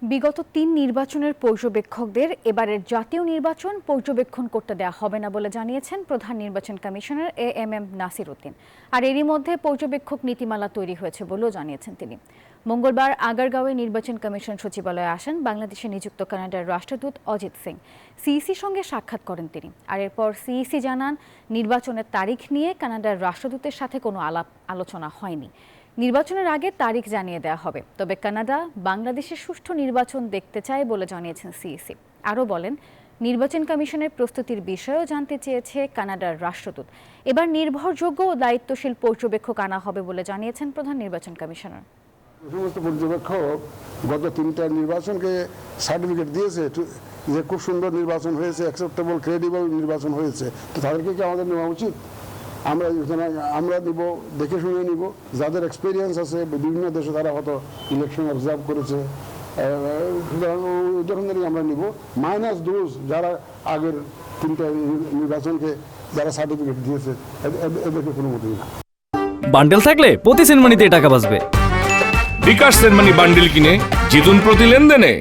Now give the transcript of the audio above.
বিগত ৩ নির্বাচনের পর্যবেক্ষকদের এবারের জাতীয় নির্বাচন পর্যবেক্ষণ করতে দেওয়া হবে না বলে জানিয়েছেন প্রধান নির্বাচন কমিশনার এএমএম নাসির উদ্দিন। আর এরই মধ্যে পর্যবেক্ষক নীতিমালা তৈরি হয়েছে বলেও জানিয়েছেন তিনি। মঙ্গলবার আগারগাঁওয়ে নির্বাচন কমিশন সচিবালয়ে আসেন বাংলাদেশে নিযুক্ত কানাডার রাষ্ট্রদূত অজিত সিং। সিইসির সঙ্গে সাক্ষাৎ করেন তিনি। আর এরপর সিইসি জানান, নির্বাচনের তারিখ নিয়ে কানাডার রাষ্ট্রদূতের সাথে কোনো আলোচনা হয়নি। নির্বাচনের আগে তারিখ জানিয়ে দেওয়া হবে, তবে কানাডা বাংলাদেশের সুষ্ঠু নির্বাচন দেখতে চায় বলে জানিয়েছেন সিইসি। আরও বলেন, নির্বাচন কমিশনের প্রস্তুতির বিষয়েও জানতে চেয়েছে কানাডার রাষ্ট্রদূত। এবার নির্ভরযোগ্য ও দায়িত্বশীল পর্যবেক্ষক আনা হবে বলে জানিয়েছেন প্রধান নির্বাচন কমিশনার। সমস্ত পর্যবেক্ষক গত 3টা নির্বাচনকে সার্টিফিকেট দিয়েছে যে খুব সুন্দর নির্বাচন হয়েছে, অ্যাকসেপ্টেবল ক্রেডিবল নির্বাচন হয়েছে। তো তাদেরকে কি আমাদের নেওয়া উচিত? আমরা নিব, দেখে শুনে নিব। যাদের এক্সপিরিয়েন্স আছে বিভিন্ন দেশে, তারা হয়তো ইলেকশন অবজার্ভ করেছে, ওই ধরনেরই আমরা নিব। মাইনাস দোজ যারা আগের 3টা নির্বাচনকে যারা সার্টিফিকেট দিয়েছে, এদেরকে কোনো মতেই না। বান্ডেল থাকলে প্রতি সেনমানিতে টাকা বাঁচবে। বিকাশ সেনমানি বান্ডেল কিনে জিতুন প্রতি লেনদেনে।